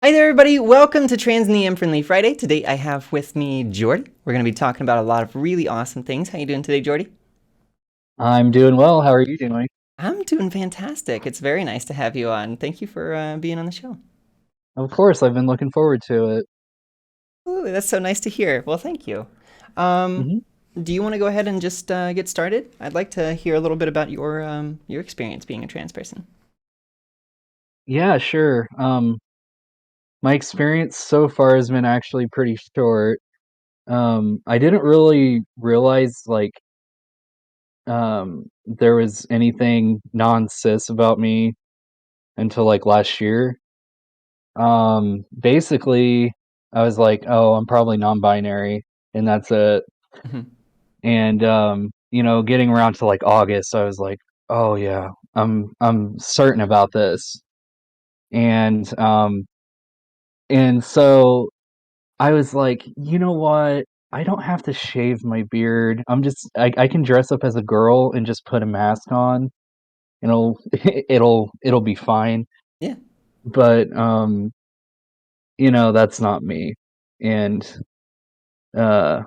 Hi there, everybody. Welcome to Trans and the Friendly Friday. Today I have with me Jordie. We're going to be talking about a lot of really awesome things. How you doing today, Jordie? I'm doing well. How are you doing? I'm doing fantastic. It's very nice to have you on. Thank you for being on the show. Of course, I've been looking forward to it. Ooh, that's so nice to hear. Well, thank you. Um, hmm do you want to go ahead and just get started? I'd like to hear a little bit about your experience being a trans person. Yeah, sure. My experience so far has been actually pretty short. I didn't really realize there was anything non-cis about me until like last year. Basically, I was like, oh, I'm probably non-binary, and that's it. Mhm. And getting around to like August, I was like, oh yeah, I'm certain about this. And so I was like, you know what? I don't have to shave my beard. I can dress up as a girl and just put a mask on. And it'll it'll be fine. Yeah. But that's not me. And uh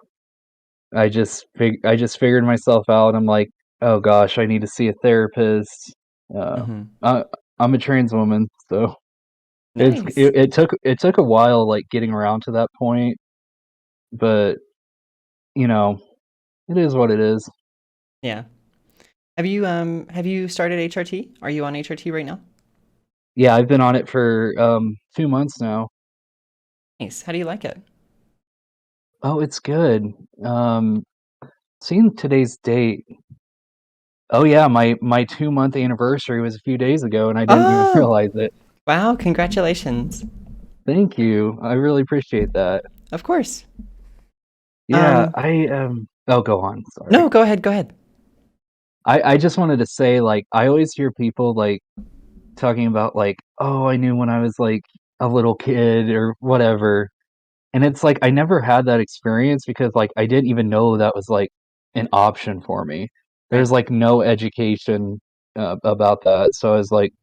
I just figured myself out. I'm like, oh gosh, I need to see a therapist. Uh Hmm. I I'm a trans woman, so Nice. it took a while like getting around to that point, but you know, it is what it is. Yeah. Have you started HRT? Are you on HRT right now? Yeah, I've been on it for 2 months now. Nice. How do you like it? Oh, it's good. Um, Seeing today's date. Oh yeah, my 2 month anniversary was a few days ago, and I didn't even Oh, realize it. wow, congratulations. Thank you. I really appreciate that. Of course. Yeah, Um, I Oh, go on. no, Sorry. go ahead, go ahead. I just wanted to say like I always hear people like talking about like, oh, I knew when I was like a little kid or whatever. And it's like I never had that experience because like I didn't even know that was like an option for me. Right. There's like no education about that. So I was like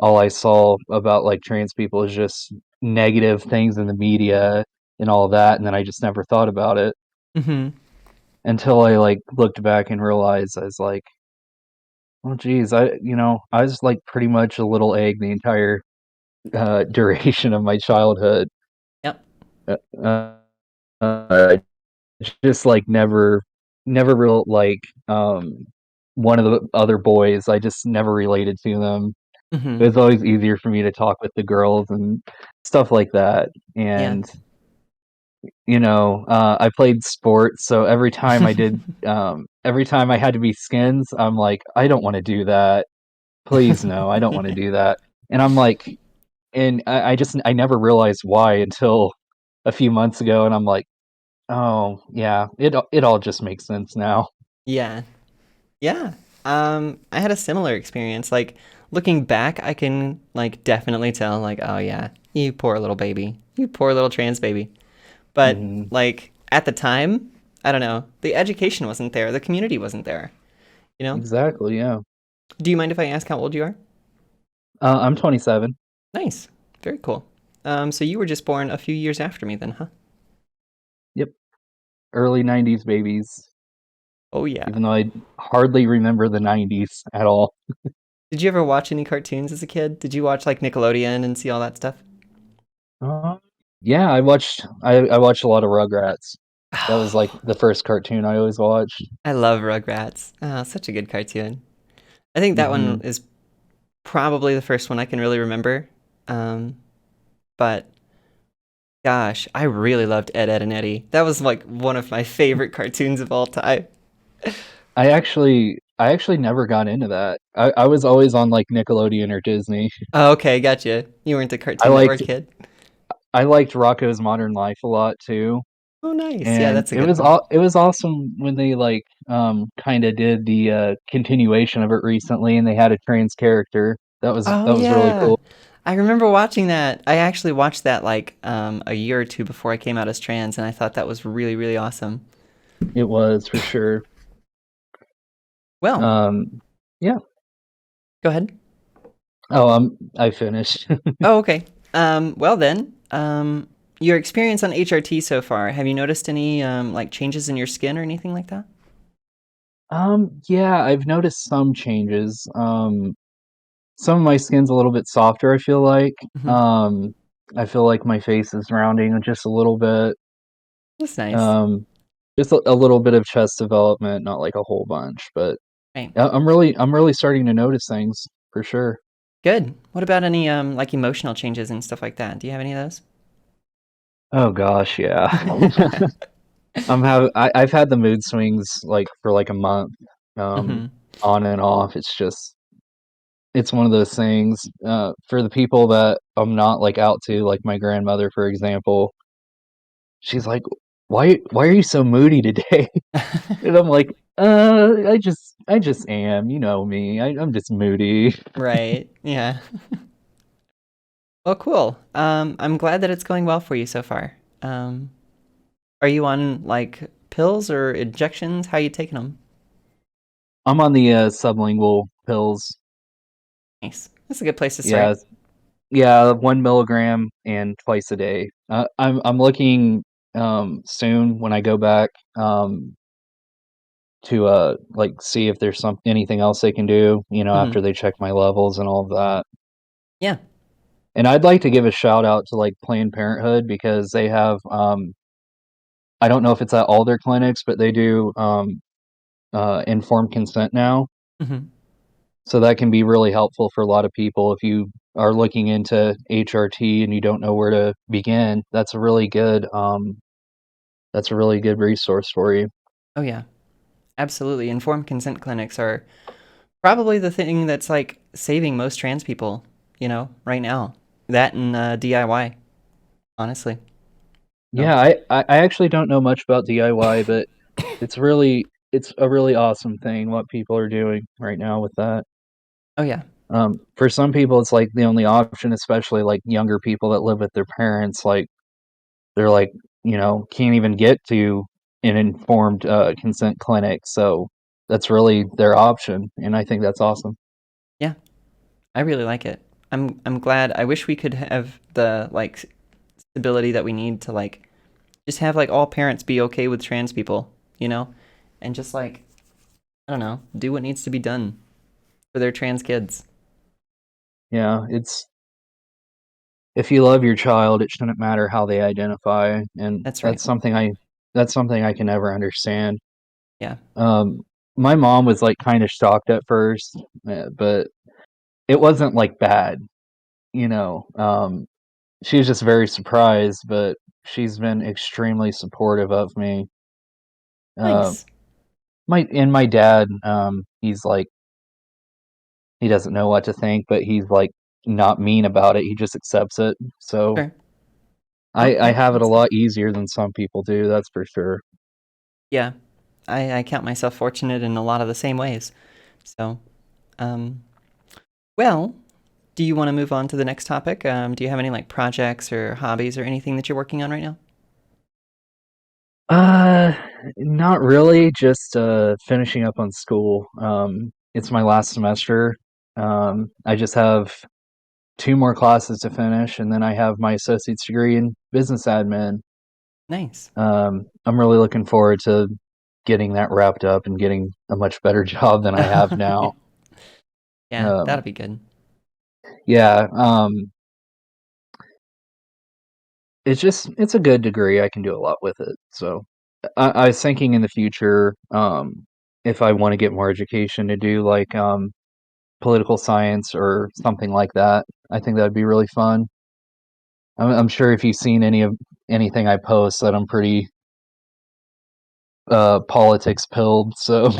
all I saw about like trans people is just negative things in the media and all that, and then I just never thought about it Mm-hmm. until I like looked back and realized I was like, oh geez, I was like pretty much a little egg the entire duration of my childhood. Yep. Uh, uh, I just like never real like one of the other boys. I just never related to them. It Mm-hmm. was always easier for me to talk with the girls and stuff like that. Yeah. And I played sports, so every time I had to be skins, I'm like, I don't want to do that. Please, no, I don't want to do that. And I'm like, I never realized why until a few months ago, and I'm like, oh yeah, it all just makes sense now. Yeah. Yeah. I had a similar experience. Like looking back, I can like definitely tell like, oh yeah, you poor little baby. You poor little trans baby. But hmm like at the time, I don't know, the education wasn't there, the community wasn't there, you know? Exactly, yeah. Do you mind if I ask how old you are? I'm 27. Nice. Very cool. So you were just born a few years after me then, huh? Yep, early '90s babies. Oh yeah. Even though I hardly remember the '90s at all. Did you ever watch any cartoons as a kid? Did you watch like Nickelodeon and see all that stuff? Uh, yeah, I watched a lot of Rugrats. That was like Oh, the first cartoon I always watched. I love Rugrats. Oh, such a good cartoon. I think that one hmm is probably the first one I can really remember. Um, but gosh, I really loved Ed, Ed, and Eddie. That was like one of my favorite cartoons of all time. I actually never got into that. I was always on like Nickelodeon or Disney. Oh, okay, gotcha. You weren't a I Cartoon liked Network kid. I liked Rocco's Modern Life a lot too. Oh, nice. Yeah, And that's a good one. it was awesome when they like kind of did the continuation of it recently and they had a trans character. Oh That was really yeah. cool. I remember watching that. I actually watched that like a year or two before I came out as trans, and I thought that was really, really awesome. It was for sure. Well, Yeah. go ahead. Oh, I finished. Oh, okay. Well then, your experience on HRT so far, have you noticed any like changes in your skin or anything like that? Yeah, I've noticed some changes. Some of my skin's a little bit softer, I feel like. Hmm. Um, I feel like my face is rounding just a little bit. That's nice. Um, just a little bit of chest development, not like a whole bunch, but Right. yeah, I'm really starting to notice things for sure. Good. What about any like emotional changes and stuff like that? Do you have any of those? Oh gosh, yeah. I've had the mood swings like for like a month, um, Hmm. on and off. It's one of those things. For the people that I'm not like out to, like my grandmother, for example, she's like, why are you so moody today?" And I'm like, I just am. You know me. I'm just moody. Right. Yeah. Well, cool. I'm glad that it's going well for you so far. Um, are you on like pills or injections? How are you taking them? I'm on the sublingual pills. Nice. That's a good place to start. Yeah, yeah, 1 milligram and twice a day. I'm looking soon when I go back to like see if there's some anything else they can do, Hmm. after they check my levels and all of that. Yeah. And I'd like to give a shout out to like Planned Parenthood because they have I don't know if it's at all their clinics, but they do informed consent now. Hmm. So that can be really helpful for a lot of people if you are looking into HRT and you don't know where to begin. That's a really good resource for you. Oh yeah. Absolutely. Informed consent clinics are probably the thing that's like saving most trans people, right now. That and DIY, honestly. So, Yeah, I actually don't know much about DIY, but it's a really awesome thing what people are doing right now with that. oh yeah. For some people, it's like the only option, especially like younger people that live with their parents. Like they're like, can't even get to an informed consent clinic. So that's really their option, and I think that's awesome. Yeah. I really like it. I'm glad. I wish we could have the like stability that we need to like just have like all parents be okay with trans people, you know? And just like I don't know, do what needs to be done for their trans kids. Yeah, it's if you love your child, it shouldn't matter how they identify, and That's right. that's something I can never understand. Yeah. Um, my mom was like kind of shocked at first, but it wasn't like bad, you know. She was just very surprised, but she's been extremely supportive of me. Uh, Nice. my dad, he's like he doesn't know what to think, but he's like not mean about it. He just accepts it. So Sure. I Okay, have it a that's good. lot easier than some people do. That's for sure. Yeah. I count myself fortunate in a lot of the same ways. So, um well, do you want to move on to the next topic? Do you have any like projects or hobbies or anything that you're working on right now? Uh, Not really. Just finishing up on school. It's my last semester. I just have two more classes to finish, and then I have my associate's degree in business admin. Nice. I'm really looking forward to getting that wrapped up and getting a much better job than I have now. Yeah, Um, that'll be good. yeah, it's a good degree. I can do a lot with it. So I was thinking in the future, if I want to get more education to do like political science or something like that. I think that'd be really fun. I'm sure if you've seen anything I post that I'm pretty politics pilled. So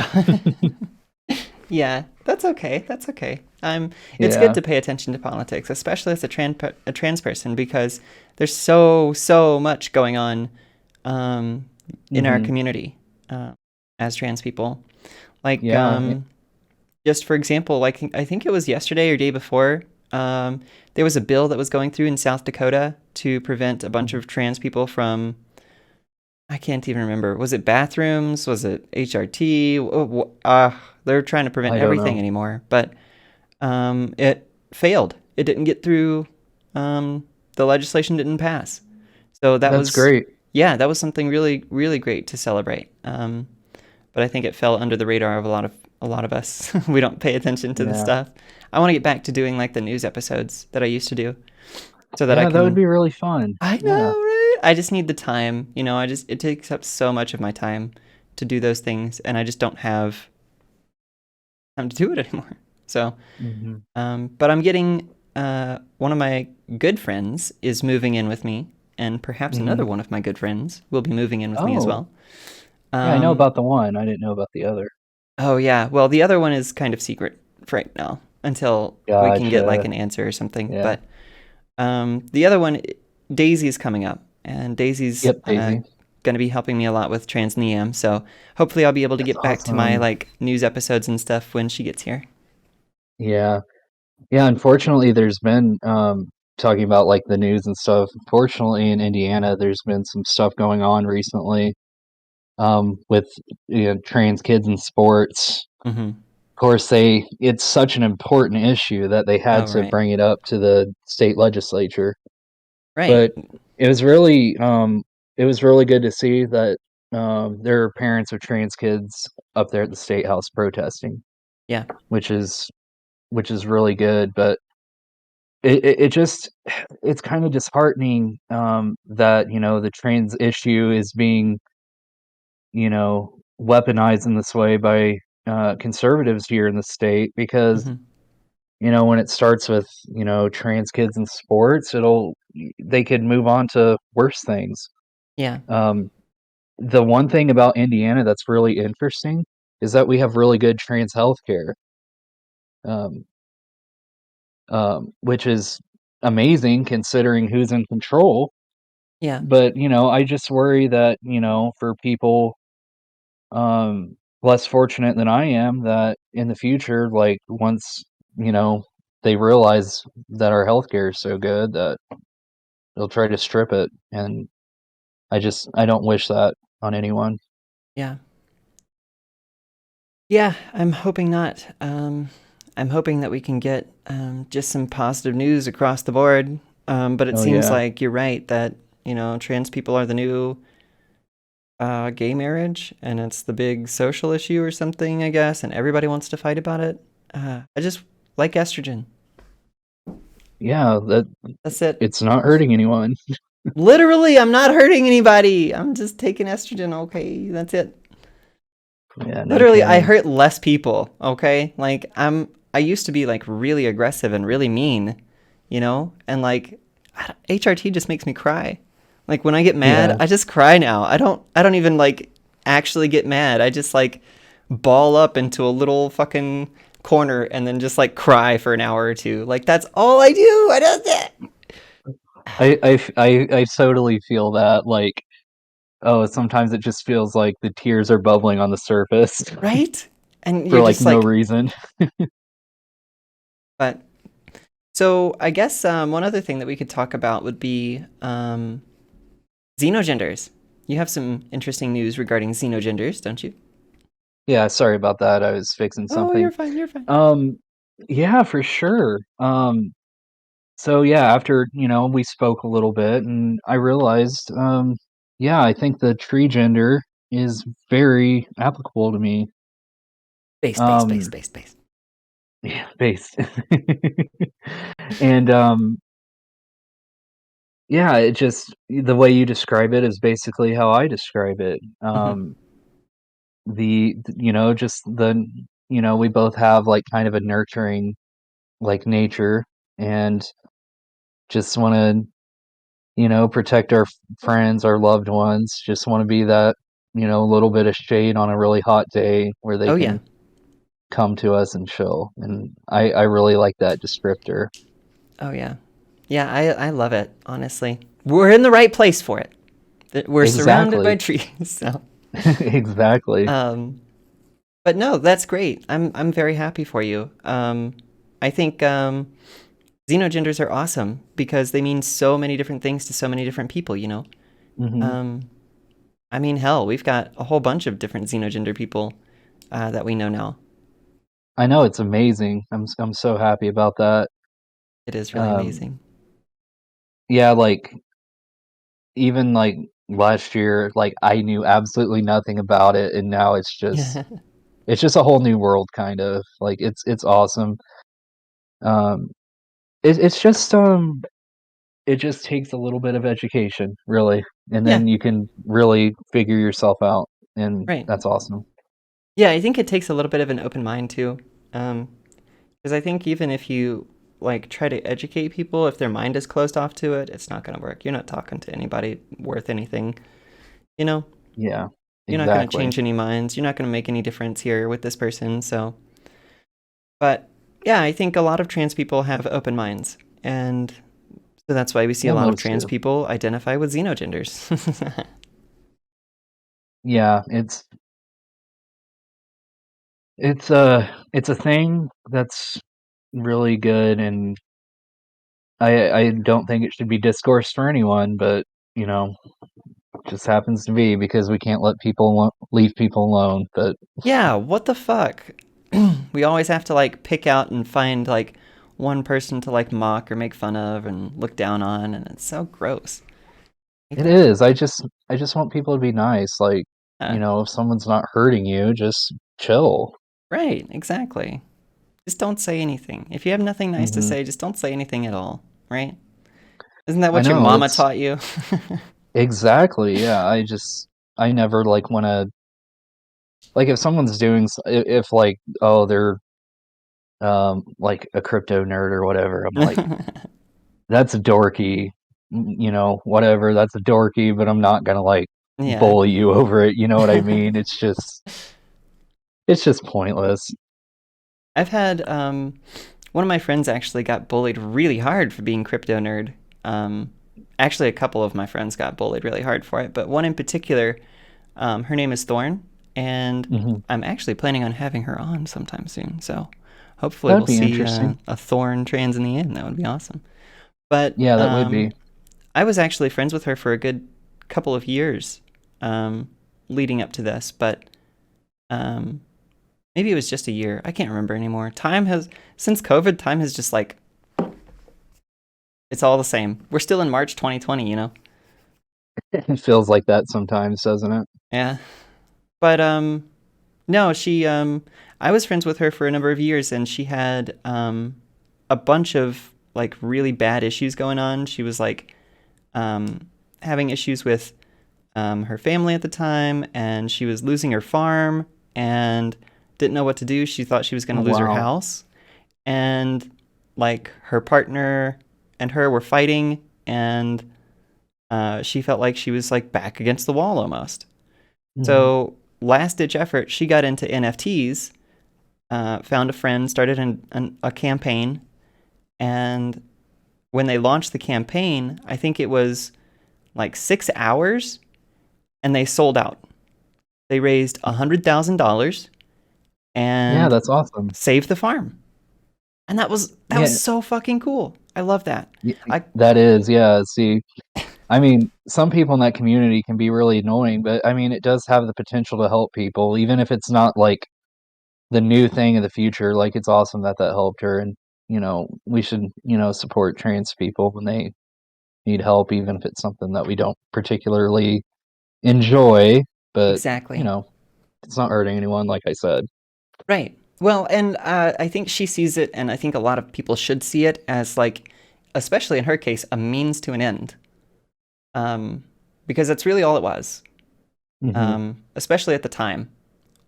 Yeah, that's okay. That's okay. It's good yeah. to pay attention to politics, especially as a trans person, because there's so much going on um, in our Hmm. community uh, as trans people. Like, Yeah. just for example, like I think it was yesterday or day before, there was a bill that was going through in South Dakota to prevent a bunch Mhm. of trans people from. I can't even remember. Was it bathrooms? Was it HRT? They're trying to prevent I don't everything know. anymore, but it failed. It didn't get through. Um, the legislation didn't pass. So that That's was, great. yeah, that was something really, really great to celebrate. But I think it fell under the radar of a lot of us. We don't pay attention to the Yeah. stuff. I want to get back to doing like the news episodes that I used to do, so that I Yeah, that would can. be really fun. I know, Yeah. right? I just need the time. It takes up so much of my time to do those things, and I just don't have time to do it anymore. So, Hmm. but I'm getting one of my good friends is moving in with me, and perhaps Hmm. another one of my good friends will be moving in with me as Oh, well. yeah, I know Um, about the one. I didn't know about the other. oh yeah, well the other one is kind of secret for right now until we can get like Gotcha. an answer or something. Yeah. But the other one, Daisy's coming up, and Daisy's Yep, Daisy. going to be helping me a lot with Transneum. So hopefully I'll be able to That's get back to my awesome. like news episodes and stuff when she gets here. Yeah. Yeah, unfortunately, there's been talking about like the news and stuff. Fortunately, in Indiana, there's been some stuff going on recently with trans kids in sports. Mm-hmm. Of course, it's such an important issue that they had Oh to right, bring it up to the state legislature. right, But it was really it was really good to see that there are parents of trans kids up there at the state house protesting, yeah, which is really good. But it just it's kind of disheartening that the trans issue is being weaponized in this way by conservatives here in the state because mm-hmm. when it starts with trans kids in sports, they could move on to worse things. Yeah, um, the one thing about Indiana that's really interesting is that we have really good trans health care, um, which is amazing considering who's in control. yeah, But I just worry that for people less fortunate than I am, that in the future, like once you know they realize that our healthcare is so good, that they'll try to strip it, and I don't wish that on anyone. yeah. Yeah, I'm hoping not. I'm hoping that we can get just some positive news across the board. But it Oh seems yeah. like you're right that trans people are the new gay marriage, and it's the big social issue or something, I guess, and everybody wants to fight about it. I just like estrogen. Yeah, that That's it. it's not hurting anyone. Literally, I'm not hurting anybody. I'm just taking estrogen. Okay, that's it. Yeah, no Literally, I kidding. hurt less people. Okay, like I used to be like really aggressive and really mean, and like HRT just makes me cry. Like when I get mad, Yeah. I just cry now. I don't even like actually get mad. I just like ball up into a little fucking corner and then just like cry for an hour or two. Like that's all I do. I do that. I totally feel that, like, oh, sometimes it just feels like the tears are bubbling on the surface Right? And for you're like just no like, reason. but so I guess one other thing that we could talk about would be xenogenders. You have some interesting news regarding xenogenders, don't you? Yeah, sorry about that. I was fixing Oh, something. you're fine. You're fine. Um, yeah, for sure. So yeah, after, we spoke a little bit and I realized, yeah, I think the tree gender is very applicable to me. Base, base, base, Um, base, base. yeah, based. And yeah, it just the way you describe it is basically how I describe it. Hmm. Just we both have like kind of a nurturing like nature, and just want to protect our friends, our loved ones. Just want to be that little bit of shade on a really hot day where they Oh yeah. can come to us and chill. And I really like that descriptor. Oh yeah. Yeah, I love it. Honestly, we're in the right place for it. We're surrounded by Exactly. trees. So, Exactly. um, but no, that's great. I'm very happy for you. I think xenogenders are awesome because they mean so many different things to so many different people. Hmm. Um, I mean, hell, we've got a whole bunch of different xenogender people that we know now. I know, it's amazing. I'm so happy about that. It is really Um, amazing. yeah, like even like last year, like I knew absolutely nothing about it, and now it's just a whole new world kind of. Like it's awesome. Um, it's just it just takes a little bit of education, really, and Yeah, then you can really figure yourself out, and right. that's awesome. Yeah, I think it takes a little bit of an open mind too. Because I think even if you like try to educate people, if their mind is closed off to it, it's not going to work. You're not talking to anybody worth anything. You know, Yeah, you're not going to exactly. change any minds. You're not going to make any difference here with this person. So, but yeah, I think a lot of trans people have open minds. And so that's why we see a Well, lot of most trans do. people identify with xenogenders. Yeah, it's a thing that's really good, and I don't think it should be discoursed for anyone, but you know, it just happens to be because we can't let leave people alone. But Yeah, what the fuck? We always have to like pick out and find like one person to like mock or make fun of and look down on, and it's so gross. I hate it that. is. I just want people to be nice. Like, Uh, if someone's not hurting you, just chill. right, exactly. Just don't say anything. If you have nothing nice to Hmm. say, just don't say anything at all, right? Isn't that I what your know mama it's taught you? exactly. Yeah, I never like want to like if someone's if like oh they're like a crypto nerd or whatever. I'm like that's dorky, whatever. That's dorky, but I'm not gonna like Yeah. bully you over it. You know what I mean? It's just pointless. I've had one of my friends actually got bullied really hard for being crypto nerd. Um, actually, a couple of my friends got bullied really hard for it, but one in particular, her name is Thorn, and Hmm. I'm actually planning on having her on sometime soon. So hopefully That'd we'll be see interesting. a Thorn trans in the end. That would be awesome. But Yeah, that would be. I was actually friends with her for a good couple of years um, leading up to this, but um, maybe it was just a year. I can't remember anymore. Since COVID, time has just like, it's all the same. We're still in March 2020, you know? It feels like that sometimes, doesn't it? Yeah. But, no, I was friends with her for a number of years and she had, a bunch of like really bad issues going on. She was like, um, having issues with, her family at the time and she was losing her farm and didn't know what to do. She thought she was going Oh to lose her wow. house. And like her partner and her were fighting, and she felt like she was like back against the wall almost. Hmm. So last ditch effort, she got into NFTs, found a friend, started a campaign, and when they launched the campaign, I think it was like 6 hours, and they sold out. They raised $100,000 Yeah, and that's awesome. saved the farm, and that was Yeah, so fucking cool. I love that. I that is. Yeah. See, I mean, some people in that community can be really annoying, but I mean, it does have the potential to help people, even if it's not like the new thing of the future. Like, it's awesome that that helped her, and we should support trans people when they need help, even if it's something that we don't particularly enjoy. But you exactly. know, it's not hurting anyone, like I said. Right. Well, and I think she sees it, and I think a lot of people should see it as like, especially in her case, a means to an end. Um, because that's really all it was. Hmm. Especially at the time,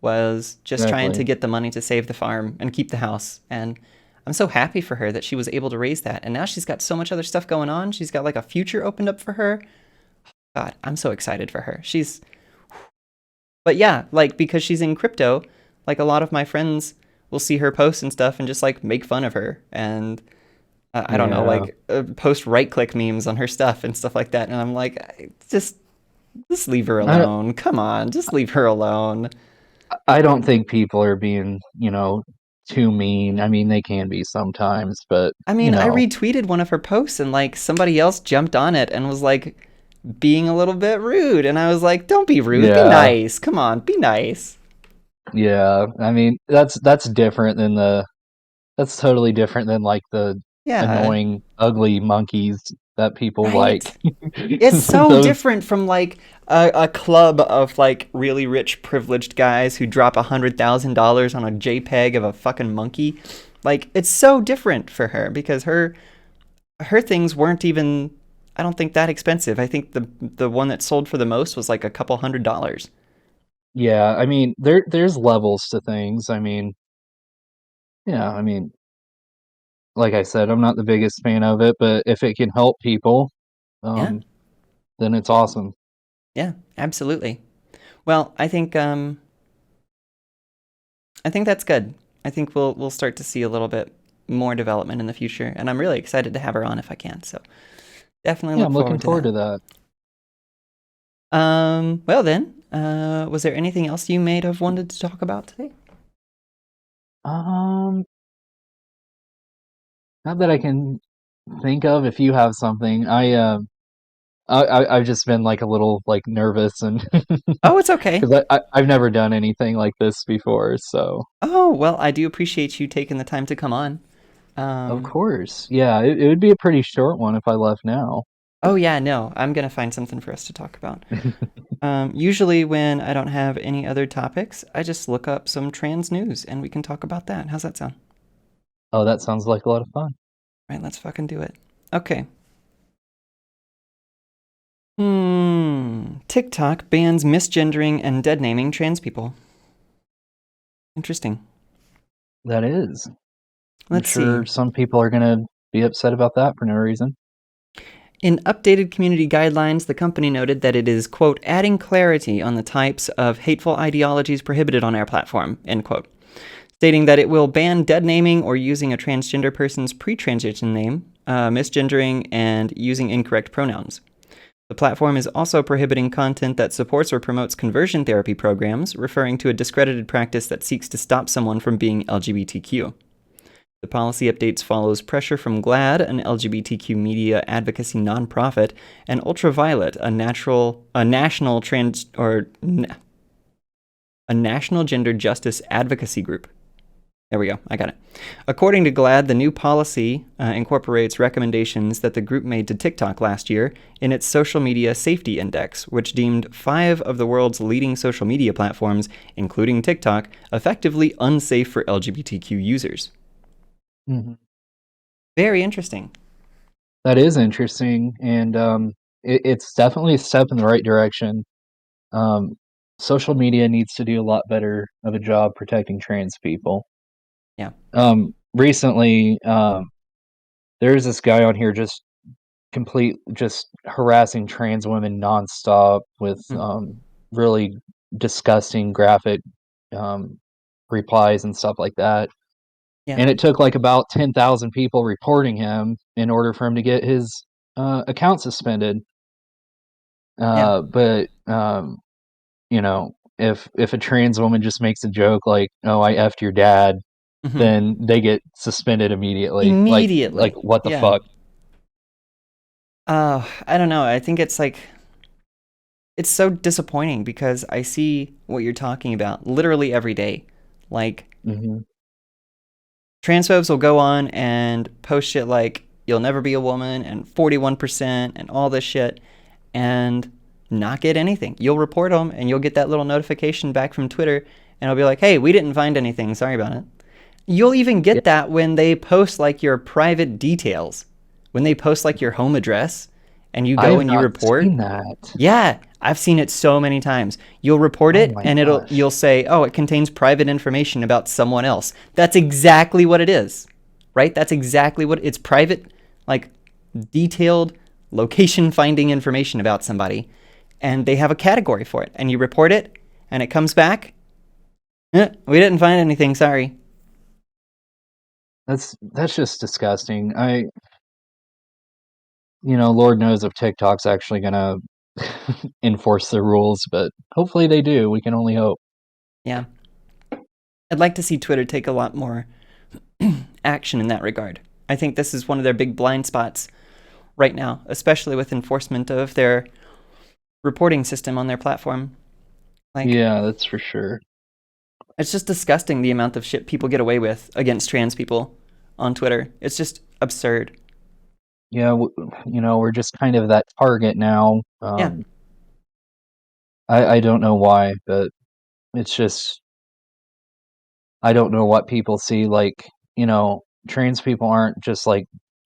was just trying to Exactly. get the money to save the farm and keep the house. And I'm so happy for her that she was able to raise that. And now she's got so much other stuff going on. She's got like a future opened up for her. God, I'm so excited for her. But yeah, like because she's in crypto, like a lot of my friends will see her post and stuff and just like make fun of her and I don't know, Yeah. like post right click memes on her stuff and stuff like that. And I'm like, just leave her I alone. Come on, just leave her alone. I don't think people are being, too mean. I mean, they can be sometimes, but I mean, I retweeted one of her posts and like somebody else jumped on it and was like being a little bit rude. And I was like, don't be rude, be yeah, nice. Come on, be nice. yeah. I mean, that's different than that's totally different than like the Yeah, annoying, ugly monkeys. that people like. right? It's so Those, different from like a club of like really rich, privileged guys who drop $100,000 on a JPEG of a fucking monkey. Like it's so different for her because her things weren't even, I don't think, that expensive. I think the one that sold for the most was like a couple $100. yeah, I mean, there's levels to things. I mean, yeah, I mean, like I said, I'm not the biggest fan of it, but if it can help people, Yeah, um, then it's awesome. yeah, absolutely. Well, I think that's good. I think we'll start to see a little bit more development in the future, and I'm really excited to have her on if I can. So definitely Yeah, look I'm looking forward to forward that. to that. Well then, was there anything else you may have wanted to talk about today? Um, Not that I can think of. If you have something, I've just been like a little like nervous and Oh, it's okay. because I've never done anything like this before. So Oh, well, I do appreciate you taking the time to come on. of Um, course, yeah, it would be a pretty short one if I left now. oh yeah, no, I'm gonna find something for us to talk about. Usually when I don't have any other topics, I just look up some trans news and we can talk about that. How's that sound? Oh, that sounds like a lot of fun. Right, let's fucking do it. Okay. TikTok bans misgendering and dead naming trans people. Interesting. That is. I'm Let's see. sure some people are gonna be upset about that for no reason. In updated community guidelines, the company noted that it is, quote, adding clarity on the types of hateful ideologies prohibited on our platform, end quote, stating that it will ban dead naming or using a transgender person's pre-transition name, misgendering, and using incorrect pronouns. The platform is also prohibiting content that supports or promotes conversion therapy programs, referring to a discredited practice that seeks to stop someone from being LGBTQ. The policy updates follows pressure from GLAAD, an LGBTQ media advocacy nonprofit, and Ultraviolet, a national trans or a national gender justice advocacy group. There we go. I got it. According to GLAAD, the new policy incorporates recommendations that the group made to TikTok last year in its Social Media Safety Index, which deemed 5 of the world's leading social media platforms, including TikTok, effectively unsafe for LGBTQ users. Mhm. Very interesting. That is interesting, and it's definitely a step in the right direction. Um, Social media needs to do a lot better of a job protecting trans people. Yeah. Recently, there's this guy on here just harassing trans women nonstop with Mm. really disgusting, graphic um, replies and stuff like that. Yeah. And it took like about 10,000 people reporting him in order for him to get his account suspended. Yeah. But if a trans woman just makes a joke like, "Oh, I effed your dad," Hmm. then they get suspended immediately. Like Immediately. what the Yeah. fuck? I don't know. I think it's like it's so disappointing because I see what you're talking about literally every day. Like Hmm. transphobes will go on and post shit like "you'll never be a woman" and 41% and all this shit, and not get anything. You'll report them and you'll get that little notification back from Twitter, and it'll be like, "Hey, we didn't find anything. Sorry about it." You'll even Yeah, get that when they post like your private details. When they post like your home address and you I go have and you not report. seen that. Yeah, I've seen it so many times. You'll report Oh it my and gosh. you'll say, "Oh, it contains private information about someone else." That's exactly what it is. Right? That's exactly what it's private, like detailed location finding information about somebody, and they have a category for it. And you report it and it comes back, we didn't find anything, sorry." That's just disgusting. Lord knows if TikTok's actually gonna enforce the rules, but hopefully they do. We can only hope. Yeah. I'd like to see Twitter take a lot more action in that regard. I think this is one of their big blind spots right now, especially with enforcement of their reporting system on their platform. Like, Yeah, that's for sure. it's just disgusting the amount of shit people get away with against trans people on Twitter. It's just absurd. yeah, we're just kind of that target now. Yeah. I don't know why, but it's just I don't know what people see. Like, trans people aren't just like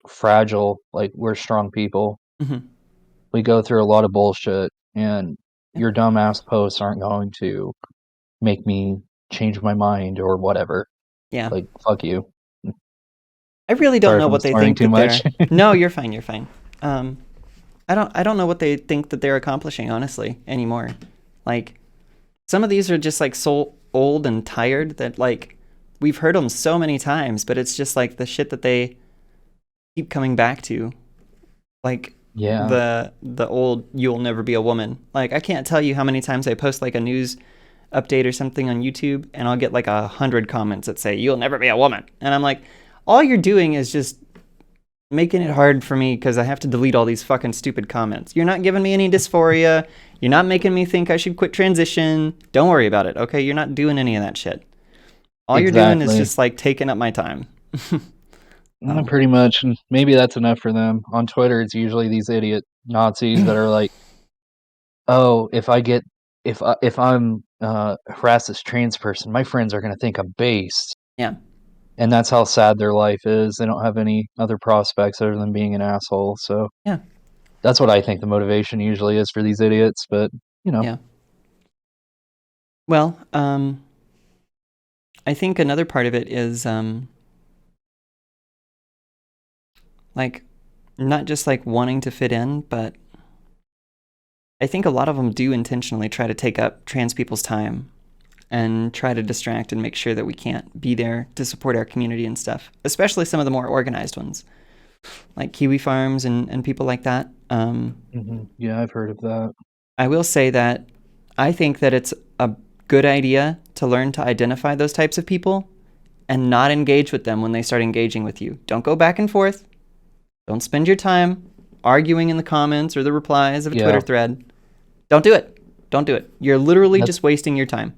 fragile. Like, we're strong people. Hmm. We go through a lot of bullshit, and Yeah. your dumbass posts aren't going to make me change my mind or whatever. Yeah. Like, fuck you. I really don't Sorry if know I'm what they swearing think too that much. they're. No, you're fine. You're fine. Um, I don't know what they think that they're accomplishing, honestly, anymore. Like, some of these are just like so old and tired that like we've heard them so many times, but it's just like the shit that they keep coming back to. Like Yeah. the old "you'll never be a woman." Like I can't tell you how many times I post like a news update or something on YouTube, and I'll get like 100 comments that say "you'll never be a woman," and I'm like, all you're doing is just making it hard for me because I have to delete all these fucking stupid comments. You're not giving me any dysphoria. You're not making me think I should quit transition. Don't worry about it, okay? You're not doing any of that shit. All you're doing is Exactly. just like taking up my time. Oh, Pretty much, and maybe that's enough for them. On Twitter, it's usually these idiot Nazis that are like, "Oh, if I'm harassed as trans person, my friends are gonna think I'm based." yeah, And that's how sad their life is. They don't have any other prospects other than being an asshole. So yeah, that's what I think the motivation usually is for these idiots. But you know, yeah. Well, I think another part of it is like not just like wanting to fit in, but I think a lot of them do intentionally try to take up trans people's time and try to distract and make sure that we can't be there to support our community and stuff, especially some of the more organized ones, like Kiwi Farms and people like that. yeah, I've heard of that. I will say that I think that it's a good idea to learn to identify those types of people and not engage with them when they start engaging with you. Don't go back and forth. Don't spend your time arguing in the comments or the replies of a Twitter Yeah, thread. Don't do it. Don't do it. You're literally that's just wasting your time.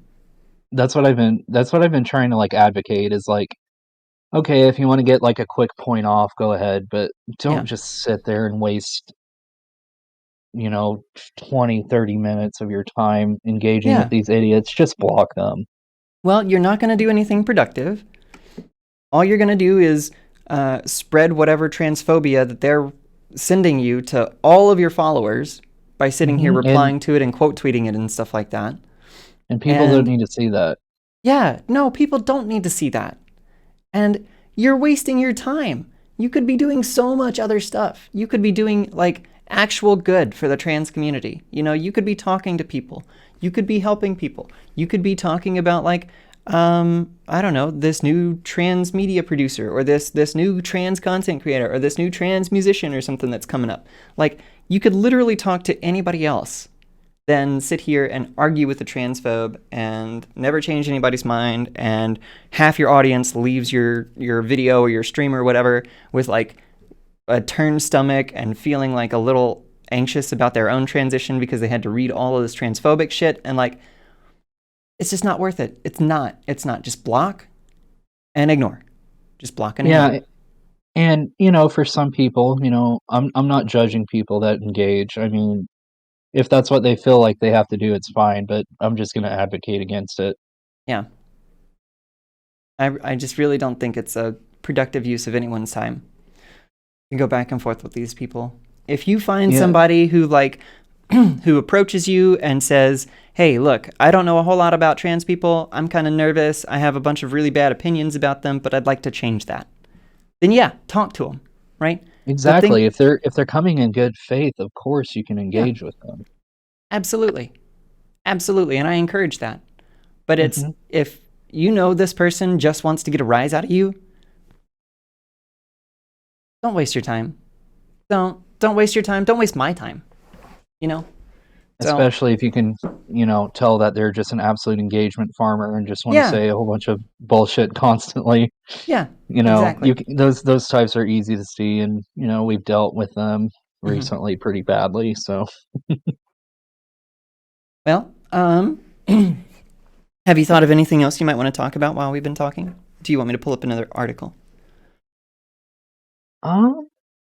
that's what I've been trying to like advocate is like, okay, if you want to get like a quick point off, go ahead, but don't Yeah. just sit there and waste, you know, 20, 30 minutes of your time engaging with Yeah. these idiots. Just block them. Well, you're not going to do anything productive. All you're going to do is spread whatever transphobia that they're sending you to all of your followers by sitting here And replying to it and quote tweeting it and stuff like that. people don't And need to see that. yeah, no, people don't need to see that. And you're wasting your time. You could be doing so much other stuff. You could be doing like actual good for the trans community. You know, you could be talking to people. You could be helping people. You could be talking about like I don't know, this new trans media producer or this new trans content creator or this new trans musician or something that's coming up. Like you could literally talk to anybody else than sit here and argue with a transphobe and never change anybody's mind, and half your audience leaves your video or your stream or whatever with like a turned stomach and feeling like a little anxious about their own transition because they had to read all of this transphobic shit, and like it's just not worth it. It's not just block and ignore. Just block and ignore. Yeah, and for some people, I'm not judging people that engage. I mean, if that's what they feel like they have to do, it's fine, but I'm just going to advocate against it. Yeah, I just really don't think it's a productive use of anyone's time. You go back and forth with these people. If you find Yeah, somebody who like who approaches you and says, "Hey, look, I don't know a whole lot about trans people. I'm kind of nervous. I have a bunch of really bad opinions about them, but I'd like to change that." Then yeah, talk to them, right? The exactly. thing, If they're coming in good faith, of course you can yeah, engage with them. absolutely. Absolutely, and I encourage that. But it's Hmm. if you know this person just wants to get a rise out of you, don't waste your time. Don't waste your time. Don't waste my time, you know? So, Especially if you can, tell that they're just an absolute engagement farmer and just want to yeah. say a whole bunch of bullshit constantly. Yeah. You Exactly. those types are easy to see, and we've dealt with them Mhm. recently pretty badly. So Well, have you thought of anything else you might want to talk about while we've been talking? Do you want me to pull up another article?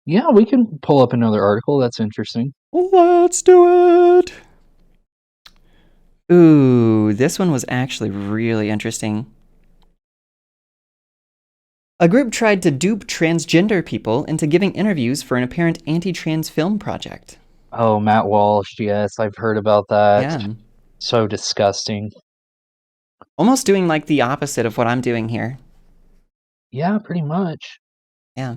Yeah, we can pull up another article. That's interesting. Let's do it. Ooh, this one was actually really interesting. A group tried to dupe transgender people into giving interviews for an apparent anti trans film project. Oh, Matt Walsh. Yes, I've heard about that. Yeah. So disgusting. Almost doing like the opposite of what I'm doing here. Yeah, pretty much. Yeah.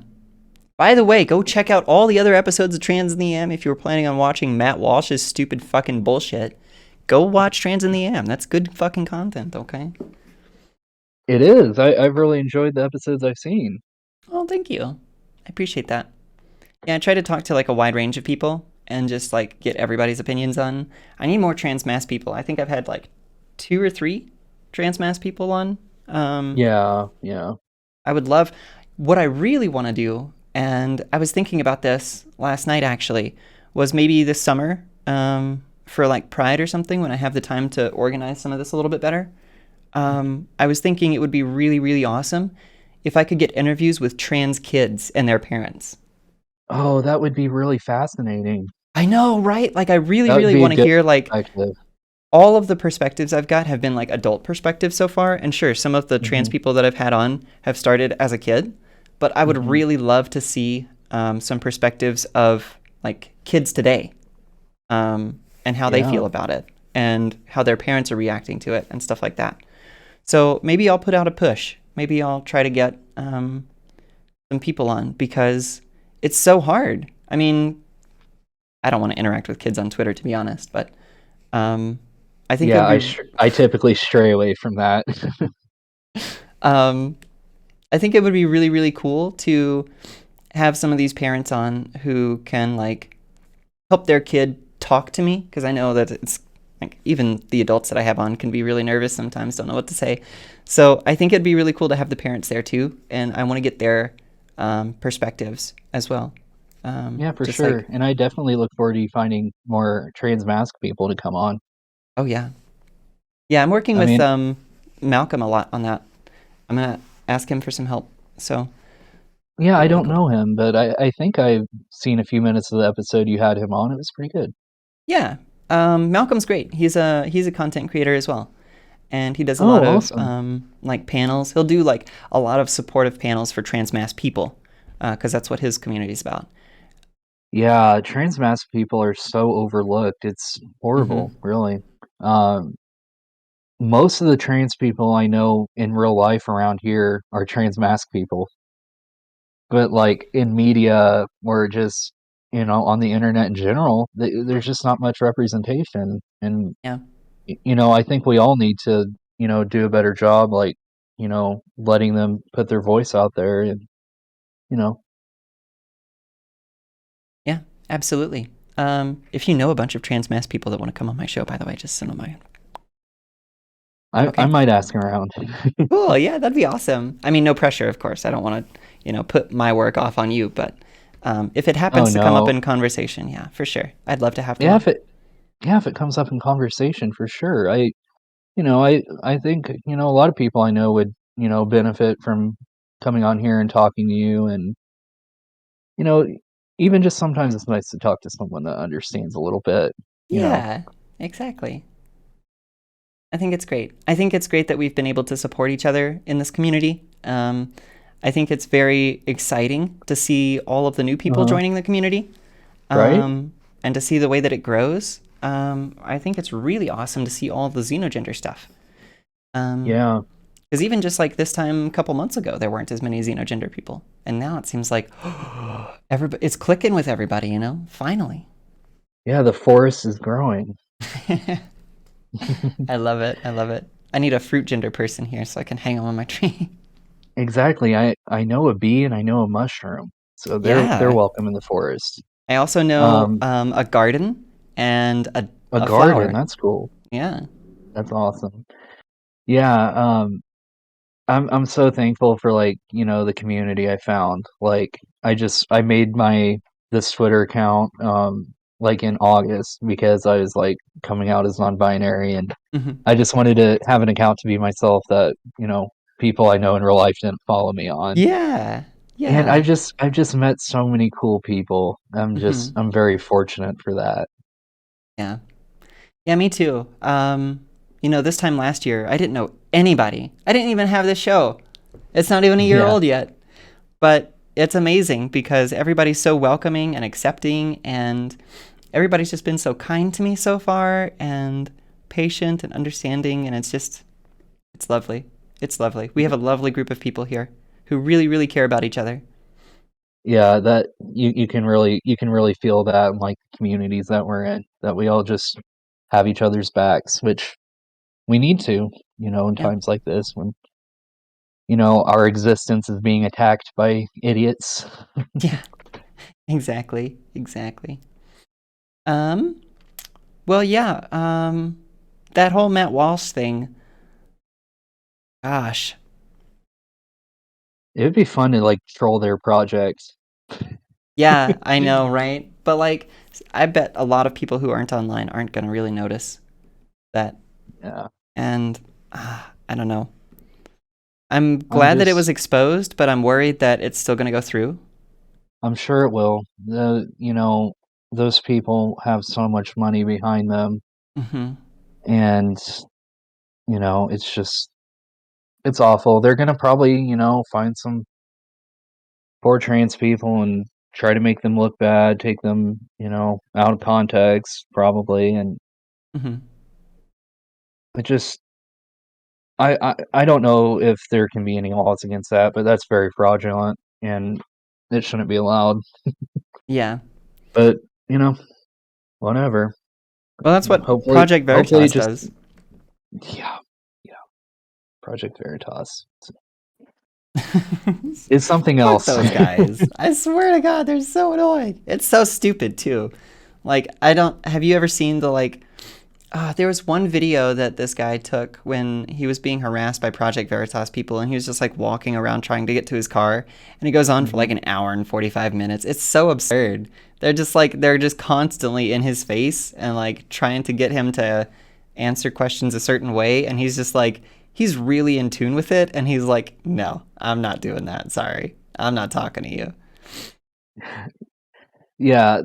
By the way, go check out all the other episodes of Trans in the Am if you were planning on watching Matt Walsh's stupid fucking bullshit. Go watch Trans in the Am. That's good fucking content, okay? It is. I've really enjoyed the episodes I've seen. Oh, thank you. I appreciate that. Yeah, I try to talk to like a wide range of people and just like get everybody's opinions on. I need more trans mass people. I think I've had like two or three trans mass people on. Um, Yeah, yeah. I would love what I really want to do, and I was thinking about this last night actually, was maybe this summer for like Pride or something when I have the time to organize some of this a little bit better. I was thinking it would be really, really awesome if I could get interviews with trans kids and their parents. Oh, that would be really fascinating. I know, right? Like, I really, That would really be a want to good hear like perspective. all of the perspectives I've got have been like adult perspectives so far. And sure, some of the trans Hmm. people that I've had on have started as a kid, but I would Hmm. really love to see some perspectives of like kids today and how they Yeah. feel about it and how their parents are reacting to it and stuff like that. So maybe I'll put out a push. Maybe I'll try to get some people on because it's so hard. I mean, I don't want to interact with kids on Twitter, to be honest, but um, I think it Yeah, would be I typically stray away from that. um, I think it would be really, really cool to have some of these parents on who can like help their kid talk to me because I know that it's like even the adults that I have on can be really nervous sometimes, don't know what to say. So I think it'd be really cool to have the parents there too, and I want to get their perspectives as well. Yeah, for Just sure. like, And I definitely look forward to you finding more trans mask people to come on. oh yeah, yeah. I'm working I with mean, Malcolm a lot on that. I'm gonna ask him for some help. So yeah, be I really don't cool. know him, but I think I've seen a few minutes of the episode you had him on. It was pretty good. Yeah, Malcolm's great. He's a content creator as well, and he does a Oh, lot of awesome. like panels. He'll do like a lot of supportive panels for trans mass people, because that's what his community is about. Yeah, trans mask people are so overlooked. It's Hmm. horrible, really. Um, Most of the trans people I know in real life around here are trans mask people. But, like, in media or just, on the internet in general, there's just not much representation, and, Yeah, I think we all need to, do a better job, like, letting them put their voice out there and, you know yeah, absolutely. If you know a bunch of trans mass people that want to come on my show, by the way, just send them my. I Okay, might ask around. cool. Yeah, that'd be awesome. I mean, no pressure, of course. I don't want to, put my work off on you, but if it Oh, happens to come up no. in conversation, yeah, for sure, I'd love to have them Yeah, on. if it comes up in conversation, for sure. I think, a lot of people I know would, benefit from coming on here and talking to you and, you know, even just sometimes it's nice to talk to someone that understands a little bit. Yeah, exactly. I think it's great. I think it's great that we've been able to support each other in this community. I think it's very exciting to see all of the new people Uh-huh. joining the community Right? and to see the way that it grows. I think it's really awesome to see all the xenogender stuff. Yeah. Because even just like this time a couple months ago, there weren't as many xenogender people. And now it seems like everybody, it's clicking with everybody, finally. Yeah, the forest is growing. I love it. I love it. I need a fruit gender person here so I can hang them on my tree. Exactly. I know a bee and I know a mushroom, so they're Yeah. welcome in the forest. I also know Um, a garden and a a garden, flower. that's cool. Yeah. That's awesome. Yeah, I'm so thankful for like, the community I found. Like I made my this Twitter account like in August because I was like coming out as non-binary and Hmm. I just wanted to have an account to be myself that, people I know in real life didn't follow me on. Yeah. And Yeah. I've just met so many cool people. Hmm. I'm very fortunate for that. Yeah. Yeah, me too. This time last year, I didn't know anybody. I didn't even have this show. It's not even a year Yeah. old yet. But it's amazing because everybody's so welcoming and accepting, and everybody's just been so kind to me so far and patient and understanding, and it's lovely. It's lovely. We have a lovely group of people here who really, really care about each other. Yeah, that you can really feel that in like the communities that we're in, that we all just have each other's backs, which we need to, in Yeah. times like this when, our existence is being attacked by idiots. Yeah. Exactly. Exactly. Um, well, yeah. That whole Matt Walsh thing, gosh. It would be fun to like troll their projects. Yeah, I know, right? But like, I bet a lot of people who aren't online aren't going to really notice that. Yeah. And I don't know. I'm I'm glad that it was just exposed, but I'm worried that it's still going to go through. I'm sure it will. Those people have so much money behind them, Hmm. and it's awful. They're gonna probably, find some poor trans people and try to make them look bad, take them, out of context, probably, and Hmm. it just I don't know if there can be any laws against that, but that's very fraudulent and it shouldn't be allowed. Yeah. But, you know, whatever. Well, that's what Project Hopefully it Veritas just does. yeah, yeah, Project Veritas is something Fuck else. those guys. I swear to God, they're so annoying. It's so stupid, too. Like, I don't. Have you ever seen the, like, there was one video that this guy took when he was being harassed by Project Veritas people, and he was just like walking around trying to get to his car, and he goes on for like Mhm. an hour and 45 minutes. It's so absurd. They're just constantly in his face and like trying to get him to answer questions a certain way, and he's just like he's really in tune with it, and he's like, "No, I'm not doing that. Sorry, I'm not talking to you." Yeah,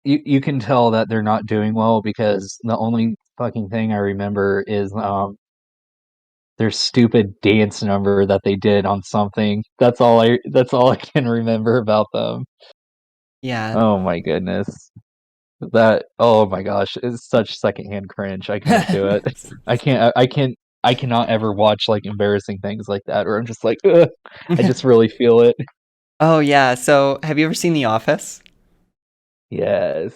you can tell that they're not doing well because the only fucking thing I remember is their stupid dance number that they did on something. That's all I can remember about them. Yeah. Oh my goodness. That oh my gosh, it's such secondhand cringe. I couldn't do it. I cannot ever watch like embarrassing things like that or I'm just like, ugh, I just really feel it. Oh yeah. So, have you ever seen The Office? Yeah,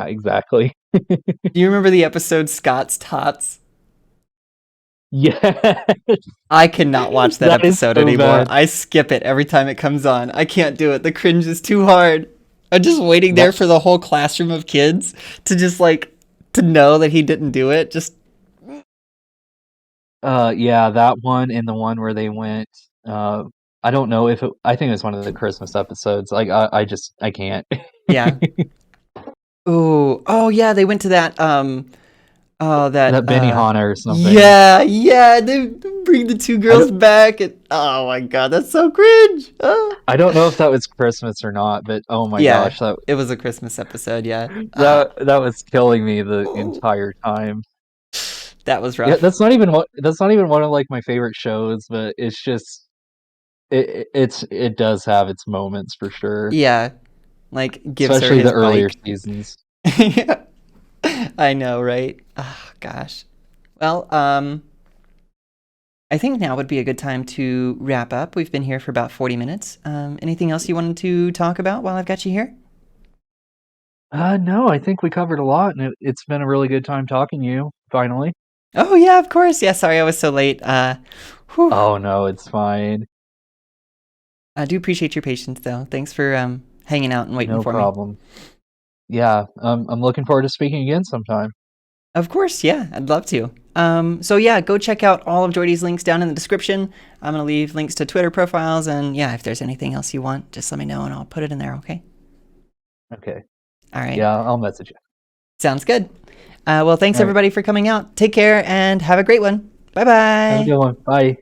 exactly. Do you remember the episode Scott's Tots? Yeah, I cannot watch that that is episode so anymore. bad. I skip it every time it comes on. I can't do it. The cringe is too hard. I'm just waiting there That for the whole classroom of kids to just like to know that he didn't do it. Just yeah, that one and the one where they went uh I don't know if it I think it was one of the Christmas episodes. Like I can't. yeah. Ooh. Oh yeah, they went to that that That Benihana or something. yeah, yeah, they bring the two I girls don't back and oh my god, that's so cringe. Oh. I don't know if that was Christmas or not, but oh my Yeah, gosh, it was a Christmas episode, yeah. that was killing me the Oh, entire time. that was Yeah, rough. that's not even one of like my favorite shows, but it's just it does have its moments for sure, Yeah, like gives her especially the his earlier bike. seasons. Yeah, I know, right? Oh, gosh. Well, I think now would be a good time to wrap up. We've been here for about 40 minutes. Anything else you wanted to talk about while I've got you here? No, I think we covered a lot, and it's been a really good time talking to you, finally. Oh, yeah, of course. Yeah, sorry I was so late. Whew. Oh no, it's fine. I do appreciate your patience, though. Thanks for hanging out and waiting No for me. problem. Yeah, I'm looking forward to speaking again sometime. Of course, yeah, I'd love to. So yeah, go check out all of Jordie's links down in the description. I'm gonna leave links to Twitter profiles, and yeah, if there's anything else you want, just let me know and I'll put it in there. Okay. Okay. All right. Yeah, I'll message you. Sounds good. Well, thanks All right. everybody for coming out. Take care and have a great one. Bye Have a bye. good one. Bye.